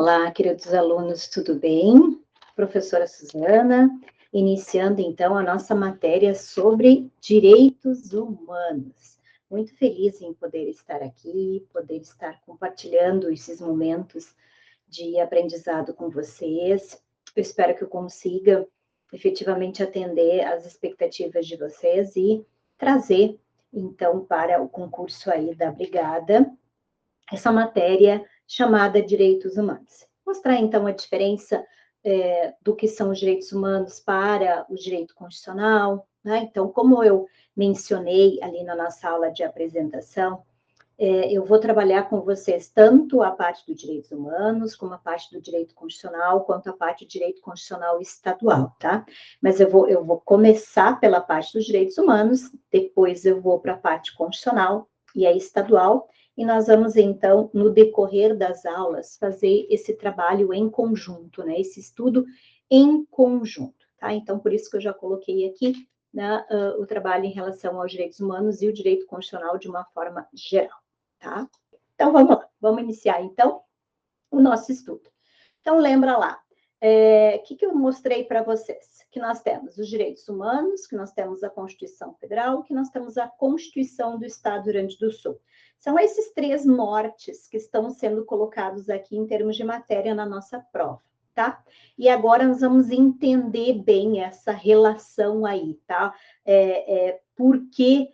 Olá, queridos alunos, tudo bem? Professora Suzana, iniciando então a nossa matéria sobre direitos humanos. Muito feliz em poder estar aqui, poder estar compartilhando esses momentos de aprendizado com vocês. Eu espero que eu consiga efetivamente atender às expectativas de vocês e trazer, então, para o concurso aí da Brigada, essa matéria chamada Direitos Humanos. Mostrar, então, a diferença do que são os direitos humanos para o direito constitucional, né? Então, como eu mencionei ali na nossa aula de apresentação, eu vou trabalhar com vocês tanto a parte dos direitos humanos, como a parte do direito constitucional, quanto a parte do direito constitucional estadual, tá? Mas eu vou começar pela parte dos direitos humanos, depois eu vou para a parte constitucional e a estadual, e nós vamos, então, no decorrer das aulas, fazer esse trabalho em conjunto, né? Esse estudo em conjunto, tá? Então, por isso que eu já coloquei aqui, né, o trabalho em relação aos direitos humanos e o direito constitucional de uma forma geral, tá? Então, vamos lá. Vamos iniciar, então, o nosso estudo. Então, lembra lá. O que eu mostrei para vocês? Que nós temos os direitos humanos, que nós temos a Constituição Federal, que nós temos a Constituição do Estado do Rio Grande do Sul. São esses três nortes que estão sendo colocados aqui em termos de matéria na nossa prova, tá? E agora nós vamos entender bem essa relação aí, tá? Por que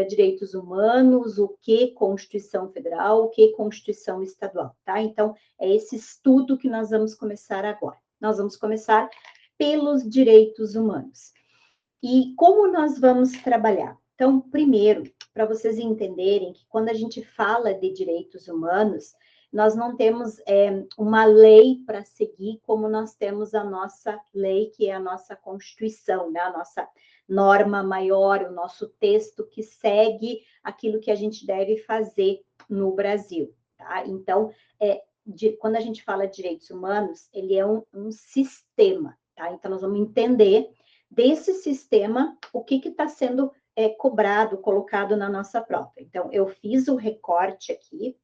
direitos humanos, o que Constituição Federal, o que Constituição Estadual, tá? Então, é esse estudo que nós vamos começar agora. Nós vamos começar pelos direitos humanos. E como nós vamos trabalhar? Então, primeiro, para vocês entenderem que quando a gente fala de direitos humanos, nós não temos uma lei para seguir como nós temos a nossa lei, que é a nossa Constituição, né? A nossa norma maior, o nosso texto que segue aquilo que a gente deve fazer no Brasil, tá? Então, quando a gente fala de direitos humanos, ele é um sistema, tá? Então, nós vamos entender desse sistema o que está sendo cobrado, colocado na nossa prova. Então, eu fiz o recorte aqui,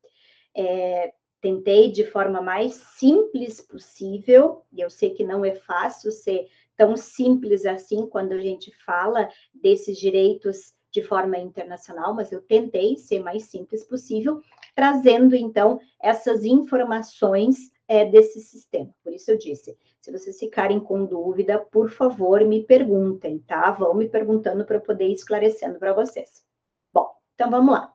tentei de forma mais simples possível, e eu sei que não é fácil ser tão simples assim quando a gente fala desses direitos de forma internacional, mas eu tentei ser mais simples possível, trazendo, então, essas informações desse sistema. Por isso eu disse, se vocês ficarem com dúvida, por favor, me perguntem, tá? Vão me perguntando para eu poder ir esclarecendo para vocês. Bom, então vamos lá.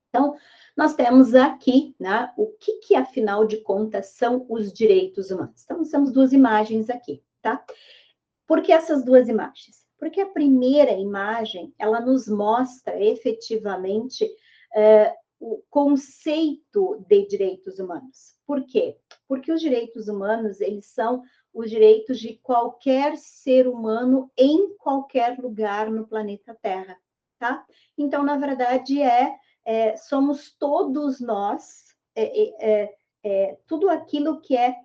Então, nós temos aqui, né, o que afinal de contas são os direitos humanos. Então, nós temos duas imagens aqui, tá? Por que essas duas imagens? Porque a primeira imagem, ela nos mostra efetivamente o conceito de direitos humanos. Por quê? Porque os direitos humanos, eles são os direitos de qualquer ser humano em qualquer lugar no planeta Terra, tá? Então, na verdade, somos todos nós, tudo aquilo que é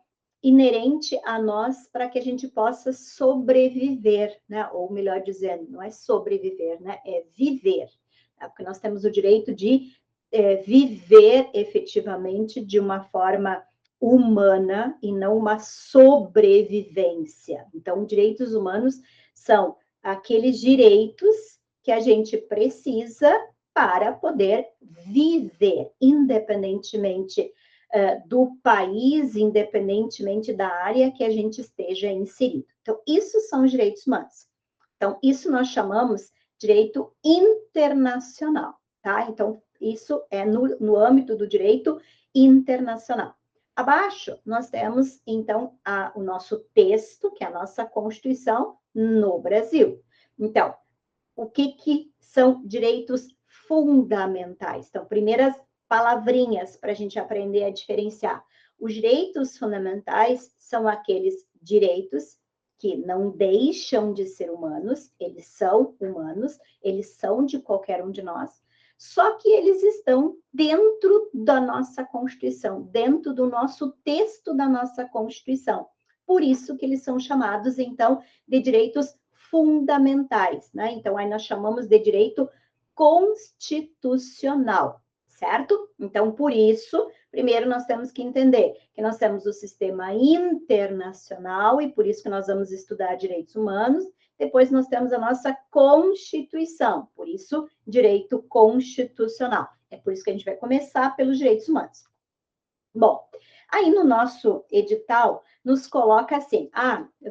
inerente a nós para que a gente possa sobreviver, né? Ou melhor dizendo, não é sobreviver, né? É viver, tá? Porque nós temos o direito de viver efetivamente de uma forma humana e não uma sobrevivência. Então, direitos humanos são aqueles direitos que a gente precisa para poder viver, independentemente do país, independentemente da área que a gente esteja inserido. Então, isso são os direitos humanos. Então, isso nós chamamos direito internacional, tá? Então, isso é no âmbito do direito internacional. Abaixo, nós temos, então, o nosso texto, que é a nossa Constituição no Brasil. Então, o que são direitos fundamentais? Então, primeiras palavrinhas para a gente aprender a diferenciar. Os direitos fundamentais são aqueles direitos que não deixam de ser humanos, eles são humanos, eles são de qualquer um de nós, só que eles estão dentro da nossa Constituição, dentro do nosso texto da nossa Constituição. Por isso que eles são chamados, então, de direitos fundamentais, né? Então, aí nós chamamos de direito constitucional. certo? Então, por isso, primeiro nós temos que entender que nós temos o sistema internacional e por isso que nós vamos estudar direitos humanos. Depois nós temos a nossa Constituição, por isso, direito constitucional. É por isso que a gente vai começar pelos direitos humanos. Bom, aí no nosso edital, nos coloca assim,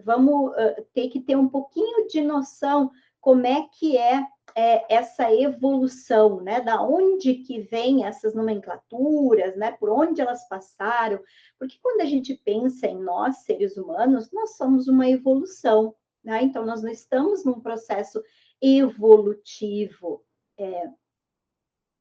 vamos ter que ter um pouquinho de noção como é que é essa evolução, né? Da onde que vem essas nomenclaturas, né? Por onde elas passaram? Porque quando a gente pensa em nós, seres humanos, nós somos uma evolução, né? Então, nós não estamos num processo evolutivo.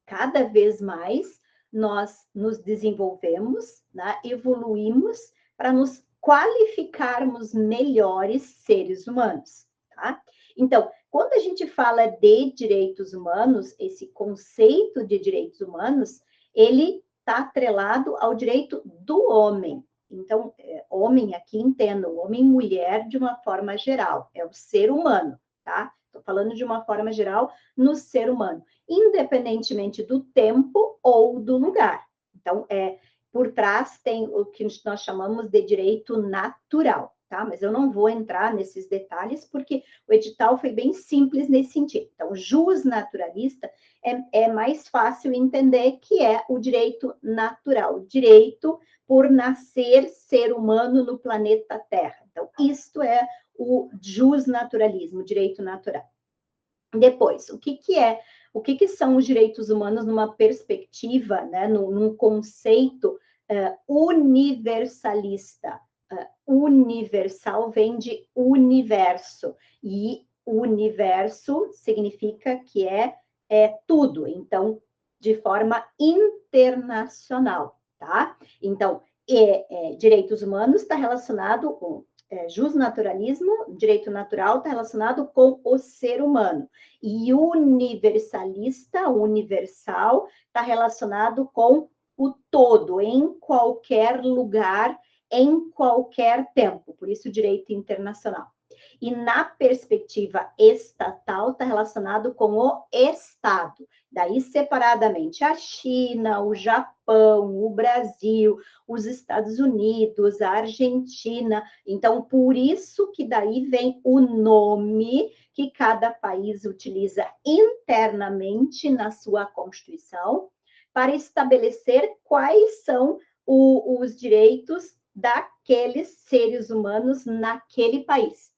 Cada vez mais nós nos desenvolvemos, né? Evoluímos para nos qualificarmos melhores seres humanos, tá? Então, quando a gente fala de direitos humanos, esse conceito de direitos humanos, ele está atrelado ao direito do homem. Então, homem aqui entendam, homem e mulher de uma forma geral, é o ser humano, tá? Estou falando de uma forma geral no ser humano, independentemente do tempo ou do lugar. Então, por trás tem o que nós chamamos de direito natural, tá? Mas eu não vou entrar nesses detalhes, porque o edital foi bem simples nesse sentido. Então, jus naturalista é mais fácil entender que é o direito natural, o direito por nascer ser humano no planeta Terra. Então, isto é o jus naturalismo, o direito natural. Depois, o que são os direitos humanos numa perspectiva, né, num conceito universalista? Universal vem de universo, e universo significa que é tudo, então, de forma internacional, tá? Então, direitos humanos está relacionado com justnaturalismo, direito natural está relacionado com o ser humano. E universalista, universal, está relacionado com o todo, em qualquer lugar, em qualquer tempo. Por isso, direito internacional. E na perspectiva estatal, está relacionado com o Estado. Daí, separadamente, a China, o Japão, o Brasil, os Estados Unidos, a Argentina. Então, por isso que daí vem o nome que cada país utiliza internamente na sua Constituição para estabelecer quais são os direitos daqueles seres humanos naquele país.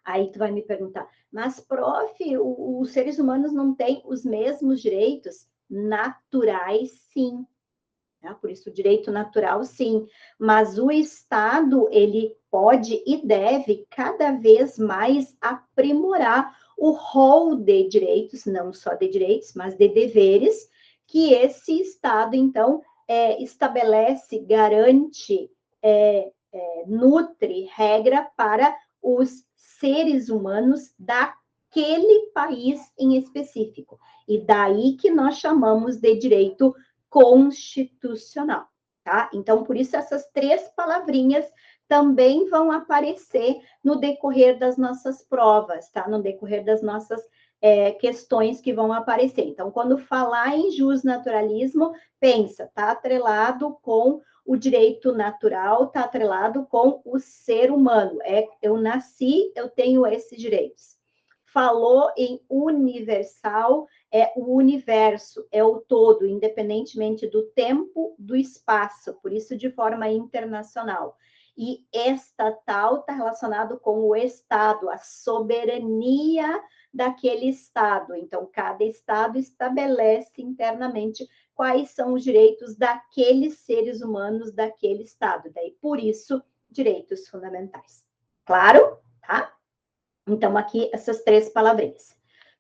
Aí tu vai me perguntar, mas, prof, os seres humanos não têm os mesmos direitos naturais? Sim. Por isso, o direito natural, sim. Mas o Estado, ele pode e deve cada vez mais aprimorar o rol de direitos, não só de direitos, mas de deveres, que esse Estado, então, estabelece, garante, nutre, regra para os seres humanos daquele país em específico. E daí que nós chamamos de direito constitucional, tá? Então, por isso, essas 3 palavrinhas também vão aparecer no decorrer das nossas provas, tá? No decorrer das nossas questões que vão aparecer. Então, quando falar em justnaturalismo, pensa, tá atrelado com o direito natural, está atrelado com o ser humano. Eu nasci, eu tenho esses direitos. Falou em universal, é o universo, é o todo, independentemente do tempo, do espaço, por isso de forma internacional. E estatal está relacionado com o Estado, a soberania daquele Estado. Então, cada Estado estabelece internamente quais são os direitos daqueles seres humanos daquele Estado. Daí, por isso, direitos fundamentais. Claro? Tá? Então, aqui, essas 3 palavrinhas.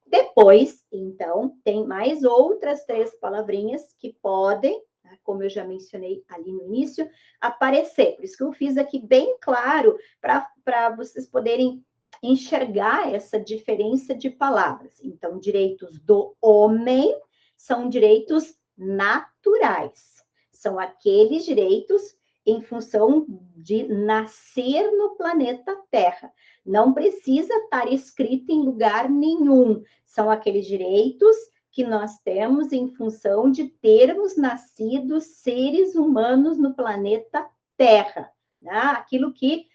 Depois, então, tem mais outras 3 palavrinhas que podem, como eu já mencionei ali no início, aparecer. Por isso que eu fiz aqui bem claro, para vocês poderem enxergar essa diferença de palavras. Então, direitos do homem são direitos naturais. São aqueles direitos em função de nascer no planeta Terra. Não precisa estar escrito em lugar nenhum. São aqueles direitos que nós temos em função de termos nascido seres humanos no planeta Terra, né? Aquilo que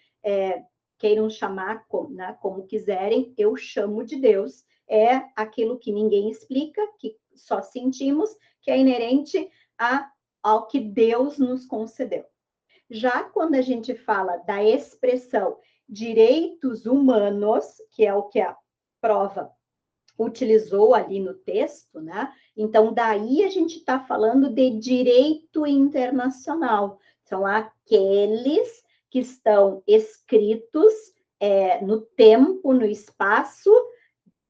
queiram chamar como quiserem, eu chamo de Deus, é aquilo que ninguém explica, que só sentimos, que é inerente ao que Deus nos concedeu. Já quando a gente fala da expressão direitos humanos, que é o que a prova utilizou ali no texto, né? Então, daí a gente está falando de direito internacional. São aqueles que estão escritos no tempo, no espaço,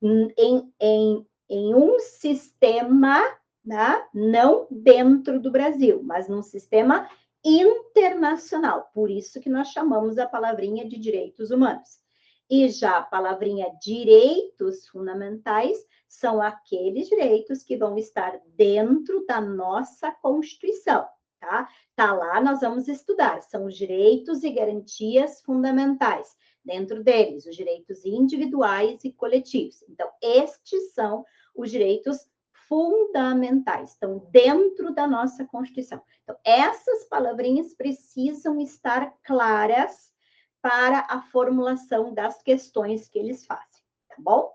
em um sistema, né? Não dentro do Brasil, mas num sistema internacional. Por isso que nós chamamos a palavrinha de direitos humanos. E já a palavrinha direitos fundamentais são aqueles direitos que vão estar dentro da nossa Constituição, tá? Tá lá, nós vamos estudar. São os direitos e garantias fundamentais. Dentro deles, os direitos individuais e coletivos. Então, estes são os direitos fundamentais, estão dentro da nossa Constituição. Então, essas palavrinhas precisam estar claras para a formulação das questões que eles fazem, tá bom?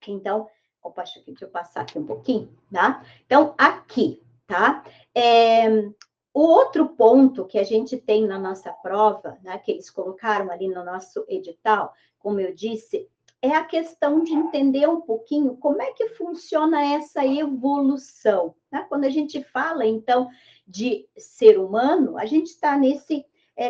Então, opa, deixa eu passar aqui um pouquinho, tá? Então, aqui, tá? O outro ponto que a gente tem na nossa prova, né, que eles colocaram ali no nosso edital, como eu disse, é a questão de entender um pouquinho como é que funciona essa evolução. Né? Quando a gente fala, então, de ser humano, a gente está nesse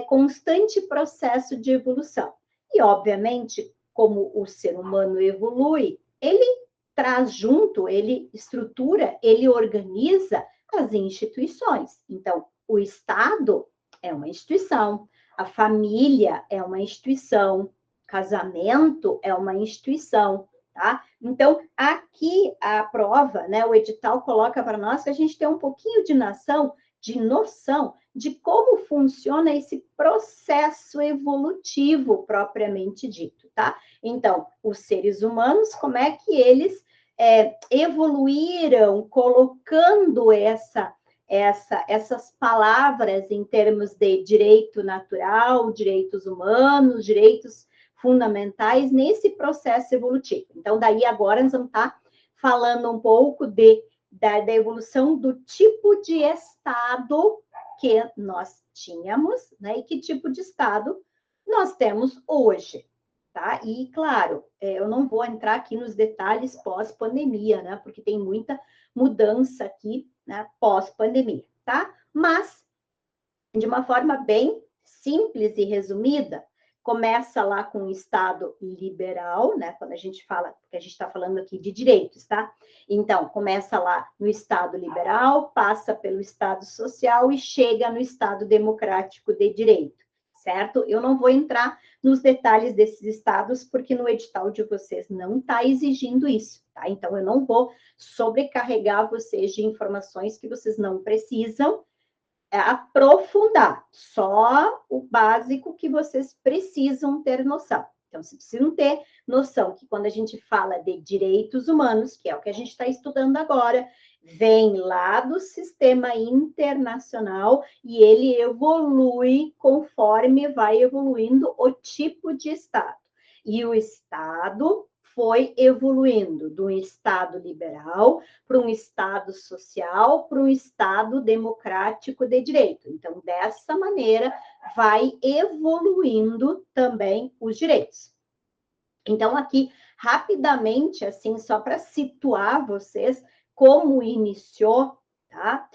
constante processo de evolução. E, obviamente, como o ser humano evolui, ele traz junto, ele estrutura, ele organiza as instituições. Então, o Estado é uma instituição, a família é uma instituição, casamento é uma instituição, tá? Então, aqui a prova, né, o edital coloca para nós que a gente tem um pouquinho de noção de como funciona esse processo evolutivo propriamente dito, tá? Então, os seres humanos, como é que eles evoluíram colocando essas palavras em termos de direito natural, direitos humanos, direitos fundamentais nesse processo evolutivo. Então, daí agora nós vamos estar falando um pouco da evolução do tipo de Estado que nós tínhamos, né? E que tipo de Estado nós temos hoje, tá? E, claro, eu não vou entrar aqui nos detalhes pós-pandemia, né? Porque tem muita mudança aqui, né? Pós-pandemia, tá? Mas, de uma forma bem simples e resumida, começa lá com o Estado liberal, né? Quando a gente fala, porque a gente está falando aqui de direitos, tá? Então, começa lá no Estado liberal, passa pelo Estado social e chega no Estado democrático de direito, certo? Eu não vou entrar nos detalhes desses estados, porque no edital de vocês não está exigindo isso, tá? Então, eu não vou sobrecarregar vocês de informações que vocês não precisam aprofundar, só o básico que vocês precisam ter noção. Então, vocês precisam ter noção que quando a gente fala de direitos humanos, que é o que a gente está estudando agora, vem lá do sistema internacional e ele evolui conforme vai evoluindo o tipo de Estado. E o Estado foi evoluindo de um Estado liberal para um Estado social, para um Estado democrático de direito. Então, dessa maneira, vai evoluindo também os direitos. Então, aqui, rapidamente, assim, só para situar vocês como iniciou, tá?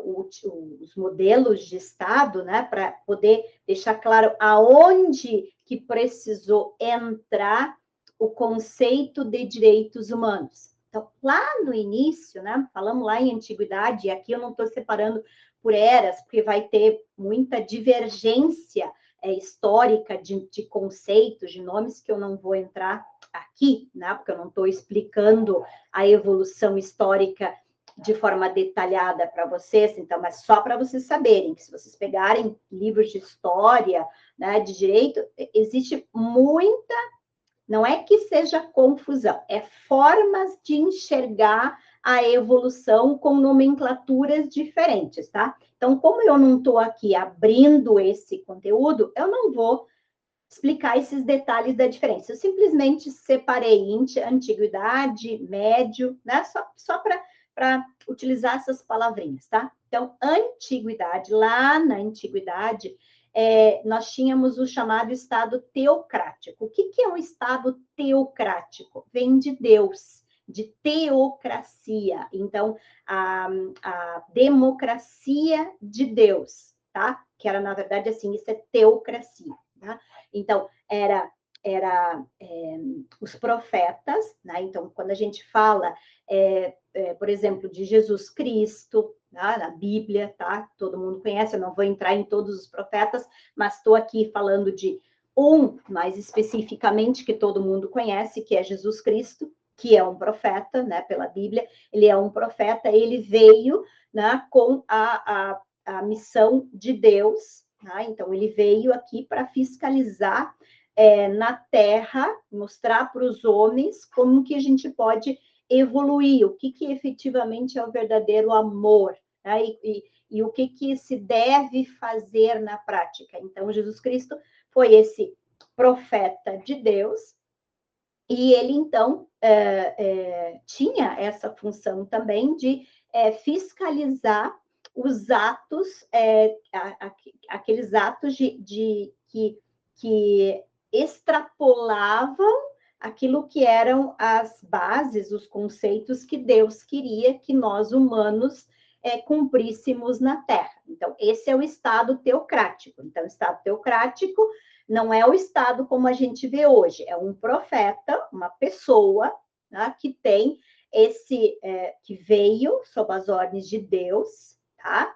Os modelos de Estado, né? Para poder deixar claro aonde que precisou entrar o conceito de direitos humanos. Então, lá no início, né, falamos lá em antiguidade, e aqui eu não estou separando por eras, porque vai ter muita divergência histórica de conceitos, de nomes que eu não vou entrar aqui, né, porque eu não estou explicando a evolução histórica de forma detalhada para vocês, então, mas só para vocês saberem que se vocês pegarem livros de história, né, de direito, existe muita Não é que seja confusão, é formas de enxergar a evolução com nomenclaturas diferentes, tá? Então, como eu não estou aqui abrindo esse conteúdo, eu não vou explicar esses detalhes da diferença. Eu simplesmente separei antiguidade, médio, né? Só para utilizar essas palavrinhas, tá? Então, antiguidade, lá na antiguidade, nós tínhamos o chamado Estado teocrático. O que é um Estado teocrático? Vem de Deus, de teocracia. Então, a democracia de Deus, tá? Que era, na verdade, assim, isso é teocracia, tá? Então, os profetas, né? Então, quando a gente fala, por exemplo, de Jesus Cristo, tá? Na Bíblia, tá? Todo mundo conhece, eu não vou entrar em todos os profetas, mas estou aqui falando de um, mais especificamente, que todo mundo conhece, que é Jesus Cristo, que é um profeta, né? Pela Bíblia, ele é um profeta, ele veio, né? Com a missão de Deus, tá? Então, ele veio aqui para fiscalizar na Terra, mostrar para os homens como que a gente pode evoluir, o que efetivamente é o verdadeiro amor, né? E o que se deve fazer na prática. Então, Jesus Cristo foi esse profeta de Deus, e ele, então, tinha essa função também de fiscalizar os atos, aqueles atos que extrapolavam aquilo que eram as bases, os conceitos que Deus queria que nós, humanos, cumpríssemos na Terra. Então, esse é o Estado teocrático. Então, o Estado teocrático não é o Estado como a gente vê hoje, é um profeta, uma pessoa, né, que tem que veio sob as ordens de Deus, tá?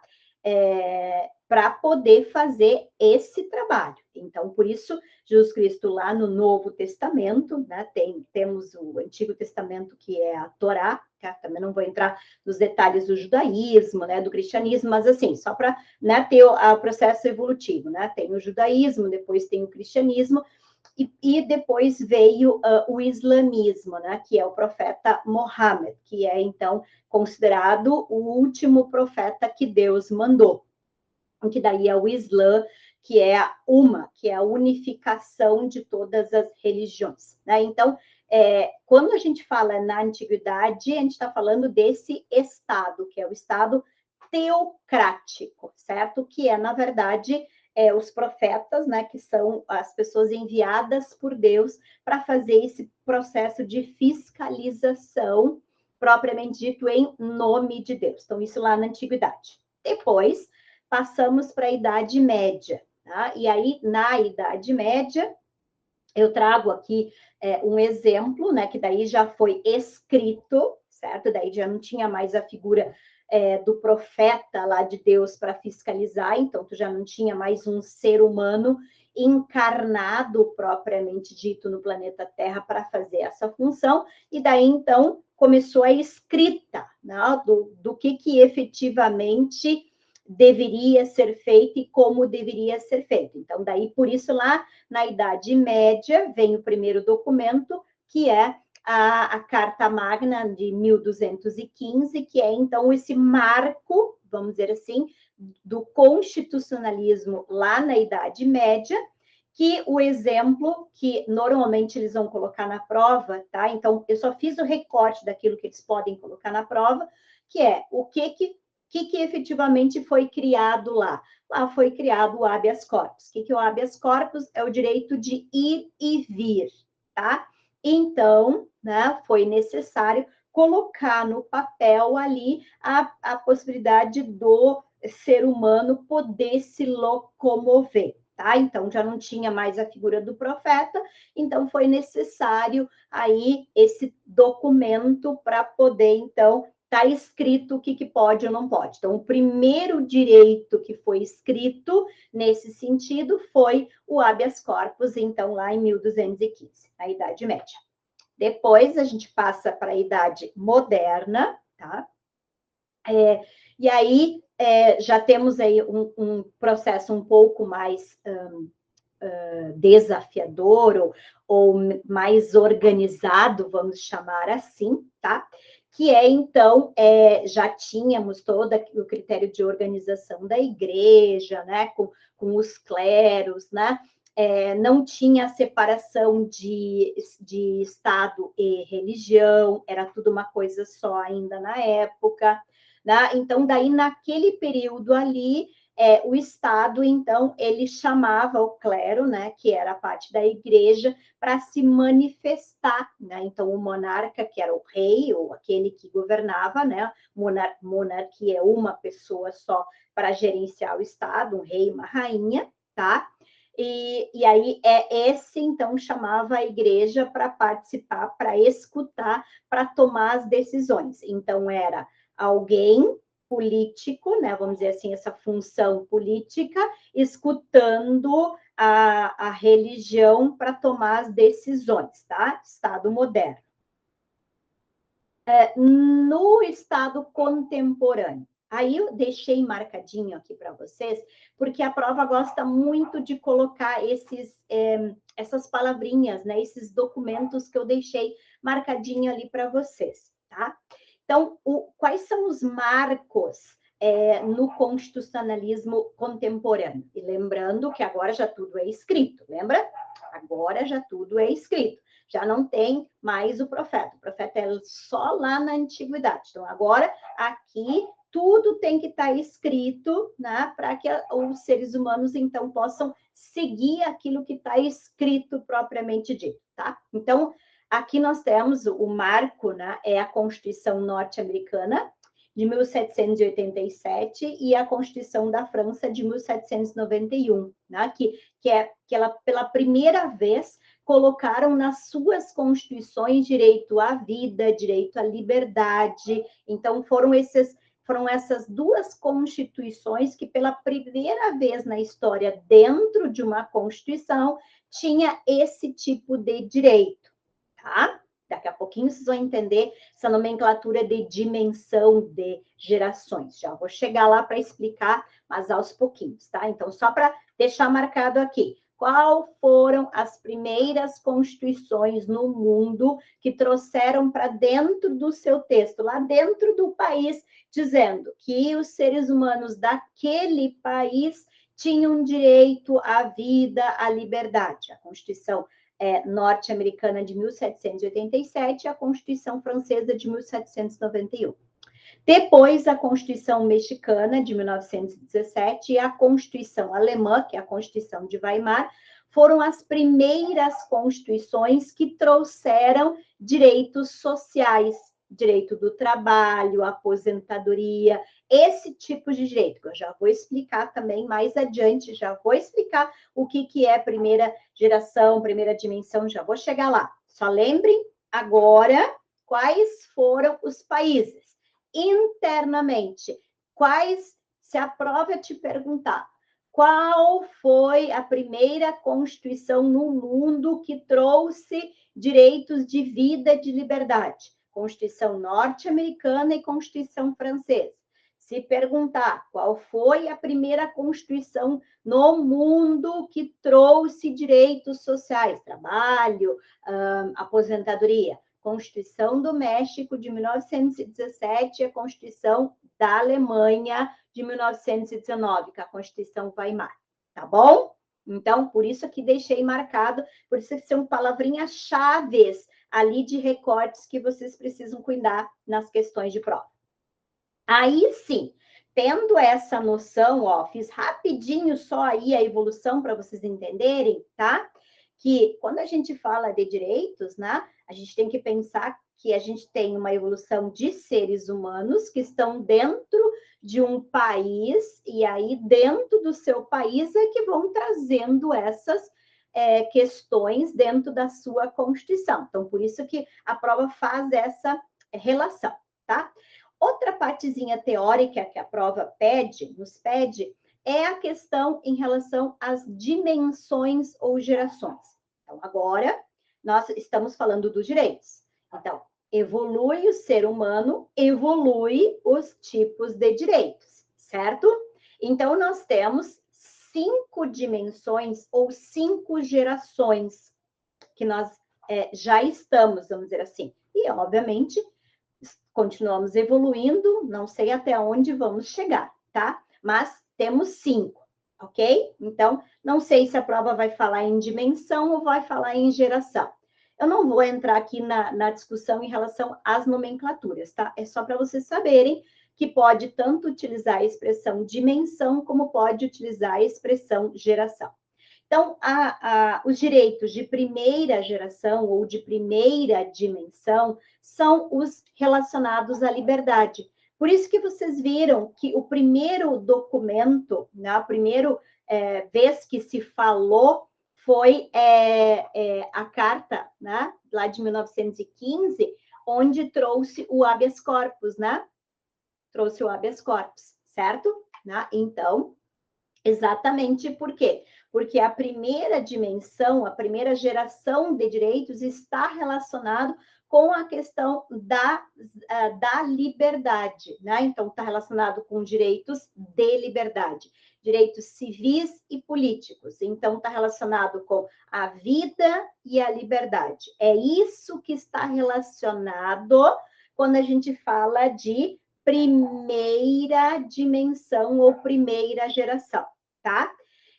Para poder fazer esse trabalho. Então, por isso, Jesus Cristo lá no Novo Testamento, né, temos o Antigo Testamento, que é a Torá, tá? Também não vou entrar nos detalhes do judaísmo, né, do cristianismo, mas assim, só para, né, ter o processo evolutivo, né? Tem o judaísmo, depois tem o cristianismo, e depois veio o islamismo, né, que é o profeta Mohammed, que é, então, considerado o último profeta que Deus mandou. Que daí é o Islã, que é que é a unificação de todas as religiões, né? Então, quando a gente fala na antiguidade, a gente está falando desse Estado, que é o Estado teocrático, certo? Que é, na verdade, os profetas, né, que são as pessoas enviadas por Deus para fazer esse processo de fiscalização, propriamente dito, em nome de Deus. Então, isso lá na antiguidade. Depois, passamos para a Idade Média, tá? E aí, na Idade Média, eu trago aqui um exemplo, né, que daí já foi escrito, certo? Daí já não tinha mais a figura do profeta lá de Deus para fiscalizar, então tu já não tinha mais um ser humano encarnado, propriamente dito, no planeta Terra para fazer essa função, e daí, então, começou a escrita, né, do que efetivamente deveria ser feito e como deveria ser feito. Então, daí, por isso, lá na Idade Média, vem o primeiro documento, que é a Carta Magna de 1215, que é, então, esse marco, vamos dizer assim, do constitucionalismo lá na Idade Média, que o exemplo que normalmente eles vão colocar na prova, tá? Então, eu só fiz o recorte daquilo que eles podem colocar na prova, que é o que efetivamente foi criado lá. Lá foi criado o habeas corpus. O que é o habeas corpus? É o direito de ir e vir, tá? Então, né, foi necessário colocar no papel ali a possibilidade do ser humano poder se locomover, tá? Então, já não tinha mais a figura do profeta, então foi necessário aí esse documento para poder, então, está escrito o que pode ou não pode. Então, o primeiro direito que foi escrito nesse sentido foi o habeas corpus, então, lá em 1215, a Idade Média. Depois, a gente passa para a Idade Moderna, tá? E aí, já temos aí um processo um pouco mais desafiador ou mais organizado, vamos chamar assim, tá? Que então, já tínhamos todo o critério de organização da igreja, né, com os cleros, né, não tinha a separação de Estado e religião, era tudo uma coisa só ainda na época, né? Então, daí, naquele período ali, o Estado, então, ele chamava o clero, né, que era a parte da igreja, para se manifestar, né? Então, o monarca, que era o rei, ou aquele que governava, né? Monarquia é uma pessoa só para gerenciar o Estado, um rei e uma rainha, tá? E aí, esse, então, chamava a igreja para participar, para escutar, para tomar as decisões. Então, era alguém político, né, vamos dizer assim, essa função política, escutando a religião para tomar as decisões, tá? Estado moderno. No Estado contemporâneo, aí eu deixei marcadinho aqui para vocês, porque a prova gosta muito de colocar essas palavrinhas, né, esses documentos que eu deixei marcadinho ali para vocês, tá? Então, quais são os marcos no constitucionalismo contemporâneo? E lembrando que agora já tudo é escrito, lembra? Agora já tudo é escrito. Já não tem mais o profeta é só lá na antiguidade. Então, agora, aqui, tudo tem que estar escrito, né, para que os seres humanos, então, possam seguir aquilo que está escrito propriamente dito, tá? Então, aqui nós temos o marco, né, é a Constituição norte-americana, de 1787, e a Constituição da França, de 1791, né, que ela, pela primeira vez, colocaram nas suas constituições direito à vida, direito à liberdade. Então, foram essas duas constituições que, pela primeira vez na história, dentro de uma constituição, tinha esse tipo de direito, tá? Daqui a pouquinho vocês vão entender essa nomenclatura de dimensão de gerações. Já vou chegar lá para explicar, mas aos pouquinhos, tá? Então, só para deixar marcado aqui. Qual foram as primeiras constituições no mundo que trouxeram para dentro do seu texto, lá dentro do país, dizendo que os seres humanos daquele país tinham direito à vida, à liberdade? A Constituição norte-americana de 1787 e a Constituição francesa de 1791. Depois, a Constituição mexicana, de 1917, e a Constituição alemã, que é a Constituição de Weimar, foram as primeiras constituições que trouxeram direitos sociais, direito do trabalho, aposentadoria, esse tipo de direito, que eu já vou explicar também mais adiante, já vou explicar o que é primeira geração, primeira dimensão, já vou chegar lá. Só lembrem agora quais foram os países. Internamente, se a prova te perguntar, qual foi a primeira constituição no mundo que trouxe direitos de vida, de liberdade? Constituição norte-americana e Constituição francesa. Se perguntar qual foi a primeira constituição no mundo que trouxe direitos sociais, trabalho, aposentadoria, Constituição do México, de 1917, e a Constituição da Alemanha, de 1919, que é a Constituição Weimar. Tá bom? Então, por isso aqui deixei marcado, por isso que são palavrinhas-chave ali de recortes que vocês precisam cuidar nas questões de prova. Aí sim, tendo essa noção, ó, fiz rapidinho só aí a evolução para vocês entenderem, tá? Que quando a gente fala de direitos, né, a gente tem que pensar que a gente tem uma evolução de seres humanos que estão dentro de um país, e aí dentro do seu país é que vão trazendo essas questões dentro da sua Constituição. Então, por isso que a prova faz essa relação, tá? Outra partezinha teórica que a prova nos pede, é a questão em relação às dimensões ou gerações. Então, agora, nós estamos falando dos direitos. Então, evolui o ser humano, evolui os tipos de direitos, certo? Então, nós temos 5 dimensões ou 5 gerações que nós já estamos, vamos dizer assim. E, obviamente, continuamos evoluindo, não sei até onde vamos chegar, tá? Mas temos 5, ok? Então, não sei se a prova vai falar em dimensão ou vai falar em geração. Eu não vou entrar aqui na discussão em relação às nomenclaturas, tá? É só para vocês saberem que pode tanto utilizar a expressão dimensão, como pode utilizar a expressão geração. Então, os direitos de primeira geração ou de primeira dimensão são os relacionados à liberdade. Por isso que vocês viram que o primeiro documento, né, a primeira vez que se falou foi a carta, né, lá de 1915, onde trouxe o habeas corpus, né? Trouxe o habeas corpus, certo? Né? Então, exatamente por quê? Porque a primeira dimensão, a primeira geração de direitos está relacionado com a questão da liberdade, né? Então, está relacionado com direitos de liberdade, direitos civis e políticos. Então, está relacionado com a vida e a liberdade. É isso que está relacionado quando a gente fala de primeira dimensão ou primeira geração, tá?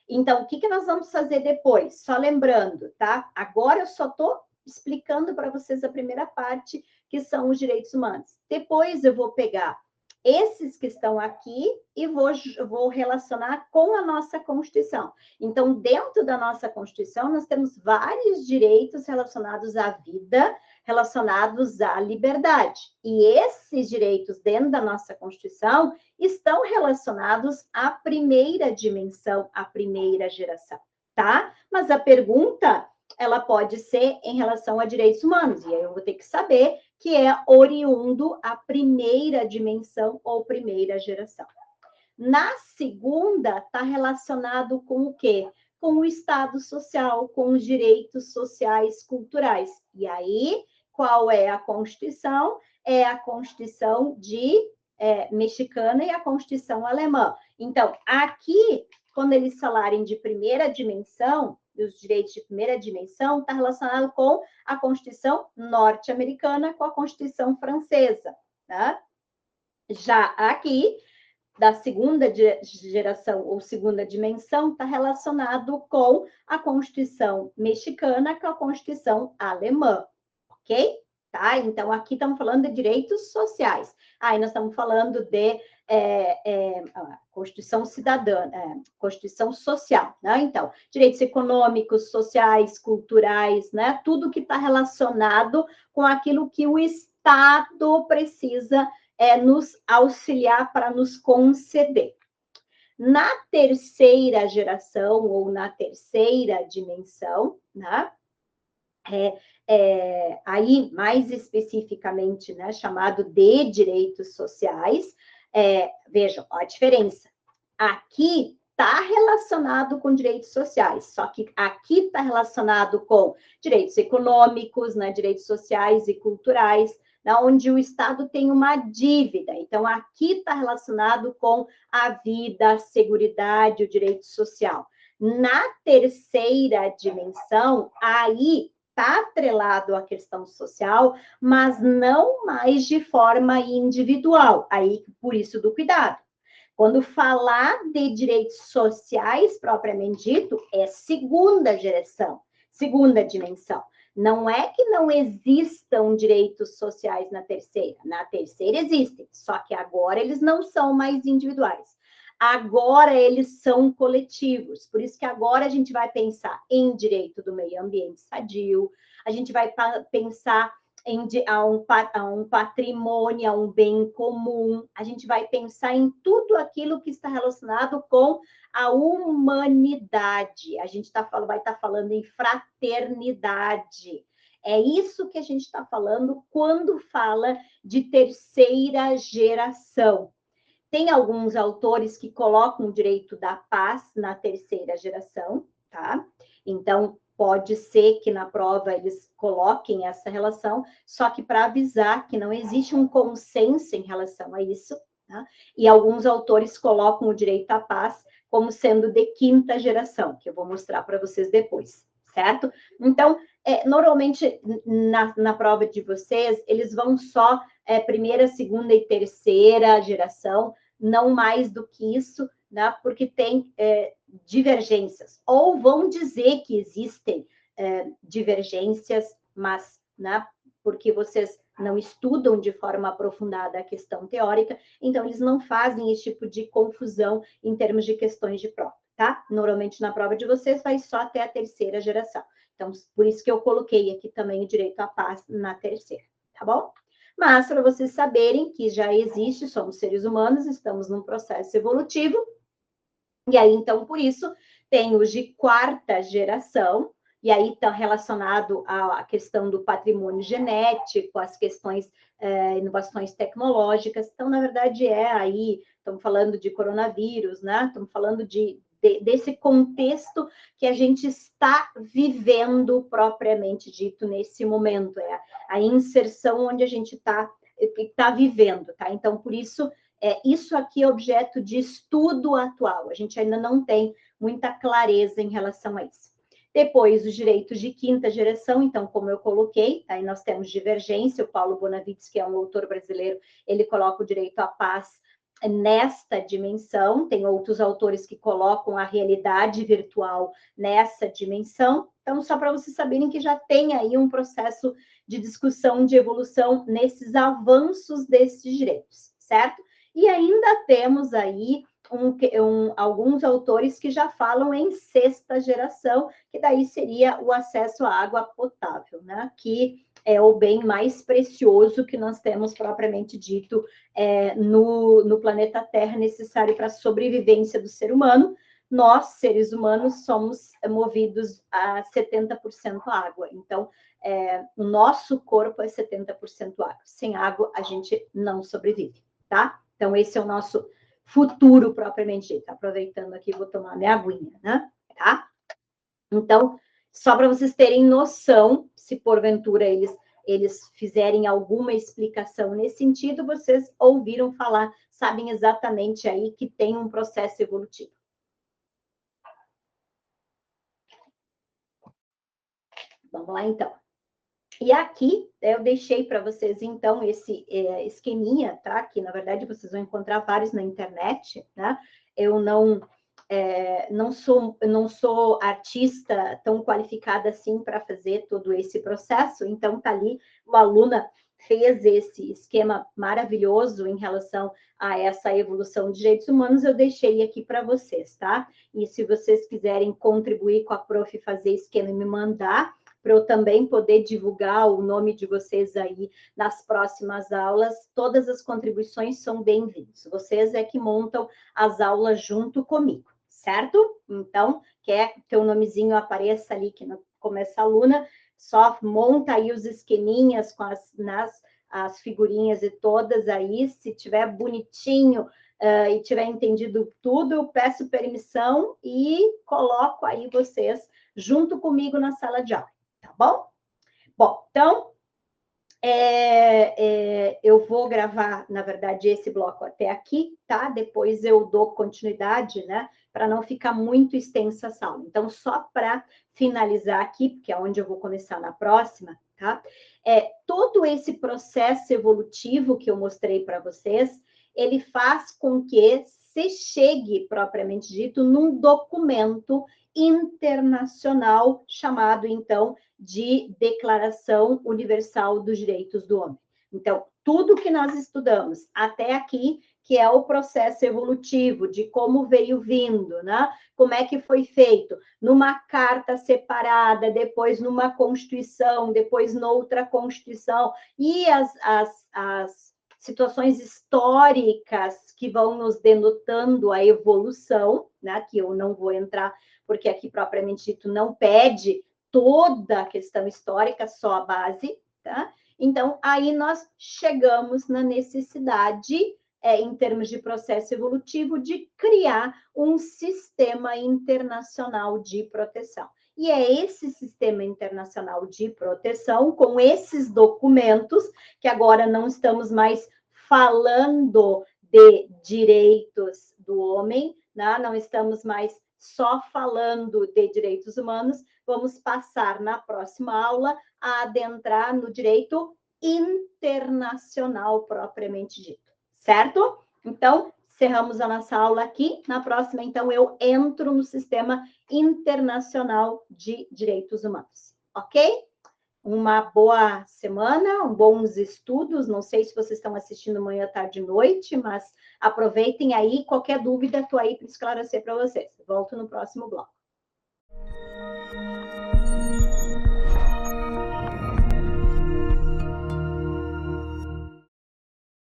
Então, o que nós vamos fazer depois? Só lembrando, tá? Agora eu só estou explicando para vocês a primeira parte, que são os direitos humanos. Depois eu vou pegar esses que estão aqui e vou relacionar com a nossa Constituição. Então, dentro da nossa Constituição, nós temos vários direitos relacionados à vida, relacionados à liberdade. E esses direitos dentro da nossa Constituição estão relacionados à primeira dimensão, à primeira geração, tá? Mas a pergunta, ela pode ser em relação a direitos humanos, e aí eu vou ter que saber que é oriundo a primeira dimensão ou primeira geração. Na segunda, está relacionado com o quê? Com o Estado social, com os direitos sociais culturais. E aí, qual é a Constituição? É a Constituição mexicana e a Constituição alemã. Então, aqui, quando eles falarem de primeira dimensão, dos direitos de primeira dimensão, está relacionado com a Constituição norte-americana, com a Constituição francesa, tá? Já aqui, da segunda geração ou segunda dimensão, está relacionado com a Constituição mexicana, com a Constituição alemã, ok? Tá? Então, aqui estamos falando de direitos sociais. Aí nós estamos falando de Constituição cidadã, Constituição social, né? Então, direitos econômicos, sociais, culturais, né? Tudo que está relacionado com aquilo que o Estado precisa nos auxiliar para nos conceder. Na terceira geração ou na terceira dimensão, né? Aí, mais especificamente, né, chamado de direitos sociais, vejam a diferença. Aqui está relacionado com direitos sociais, só que aqui está relacionado com direitos econômicos, né, direitos sociais e culturais, né, onde o Estado tem uma dívida. Então, aqui está relacionado com a vida, a seguridade, o direito social. Na terceira dimensão, aí está atrelado à questão social, mas não mais de forma individual. Aí, por isso do cuidado. Quando falar de direitos sociais, propriamente dito, é segunda geração, segunda dimensão. Não é que não existam direitos sociais na terceira. Na terceira existem, só que agora eles não são mais individuais. Agora eles são coletivos. Por isso que agora a gente vai pensar em direito do meio ambiente sadio, a gente vai pensar a um patrimônio, a um bem comum, a gente vai pensar em tudo aquilo que está relacionado com a humanidade. A gente vai estar falando em fraternidade. É isso que a gente está falando quando fala de terceira geração. Tem alguns autores que colocam o direito da paz na terceira geração, tá? Então, pode ser que na prova eles coloquem essa relação, só que para avisar que não existe um consenso em relação a isso, tá? E alguns autores colocam o direito à paz como sendo de quinta geração, que eu vou mostrar para vocês depois, certo? Então, normalmente, na prova de vocês, eles vão só primeira, segunda e terceira geração, não mais do que isso, né? Porque tem divergências. Ou vão dizer que existem divergências, mas, né, porque vocês não estudam de forma aprofundada a questão teórica, então eles não fazem esse tipo de confusão em termos de questões de prova, tá? Normalmente na prova de vocês vai só até a terceira geração. Então, por isso que eu coloquei aqui também o direito à paz na terceira, tá bom? Mas para vocês saberem que já existe, somos seres humanos, estamos num processo evolutivo, e aí, então, por isso, tem os de quarta geração, e aí está relacionado à questão do patrimônio genético, às questões, inovações tecnológicas. Então, na verdade, aí, estamos falando de coronavírus, né? Estamos falando desse contexto que a gente está vivendo propriamente dito nesse momento, a inserção onde a gente está vivendo, tá? Então, por isso, isso aqui é objeto de estudo atual, a gente ainda não tem muita clareza em relação a isso. Depois, os direitos de quinta geração, então, como eu coloquei, aí nós temos divergência, o Paulo Bonavides, que é um autor brasileiro, ele coloca o direito à paz nesta dimensão, tem outros autores que colocam a realidade virtual nessa dimensão, então, só para vocês saberem que já tem aí um processo de discussão, de evolução nesses avanços desses direitos, certo? E ainda temos aí alguns autores que já falam em sexta geração, que daí seria o acesso à água potável, né? Que é o bem mais precioso que nós temos propriamente dito no planeta Terra, necessário para a sobrevivência do ser humano. Nós, seres humanos, somos movidos a 70% água. Então, o nosso corpo é 70% água. Sem água, a gente não sobrevive, tá? Então, esse é o nosso futuro propriamente dito. Aproveitando aqui, vou tomar minha aguinha, né? Tá? Então, só para vocês terem noção, se porventura eles fizerem alguma explicação nesse sentido, vocês ouviram falar, sabem exatamente aí que tem um processo evolutivo. Vamos lá, então. E aqui eu deixei para vocês, então, esse esqueminha, tá? Que, na verdade, vocês vão encontrar vários na internet, né? Eu não sou artista tão qualificada assim para fazer todo esse processo, então tá ali, o aluna fez esse esquema maravilhoso em relação a essa evolução de direitos humanos, eu deixei aqui para vocês, tá? E se vocês quiserem contribuir com a prof, fazer esquema e me mandar, para eu também poder divulgar o nome de vocês aí nas próximas aulas, todas as contribuições são bem-vindas. Vocês é que montam as aulas junto comigo, certo? Então, quer que o nomezinho apareça ali, que como essa aluna, só monta aí os esqueminhas com as figurinhas e todas aí, se tiver bonitinho e tiver entendido tudo, eu peço permissão e coloco aí vocês junto comigo na sala de aula. Tá bom? Bom, então, eu vou gravar, na verdade, esse bloco até aqui, tá? Depois eu dou continuidade, né? Para não ficar muito extensa a sala. Então, só para finalizar aqui, porque é onde eu vou começar na próxima, tá? Todo esse processo evolutivo que eu mostrei para vocês, ele faz com que se chegue, propriamente dito, num documento internacional chamado, então, de Declaração Universal dos Direitos do Homem. Então, tudo que nós estudamos até aqui, que é o processo evolutivo, de como veio vindo, né? Como é que foi feito, numa carta separada, depois numa Constituição, depois noutra Constituição, e as situações históricas que vão nos denotando a evolução, né? Que eu não vou entrar, porque aqui, propriamente dito, não pede toda a questão histórica, só a base, tá? Então, aí nós chegamos na necessidade, em termos de processo evolutivo, de criar um sistema internacional de proteção. E é esse sistema internacional de proteção, com esses documentos, que agora não estamos mais falando de direitos do homem, né? Não estamos mais só falando de direitos humanos, vamos passar na próxima aula a adentrar no direito internacional propriamente dito, certo? Então, encerramos a nossa aula aqui. Na próxima, então, eu entro no sistema internacional de direitos humanos, ok? Uma boa semana, bons estudos. Não sei se vocês estão assistindo manhã, tarde, noite, mas aproveitem aí. Qualquer dúvida, estou aí para esclarecer para vocês. Volto no próximo bloco.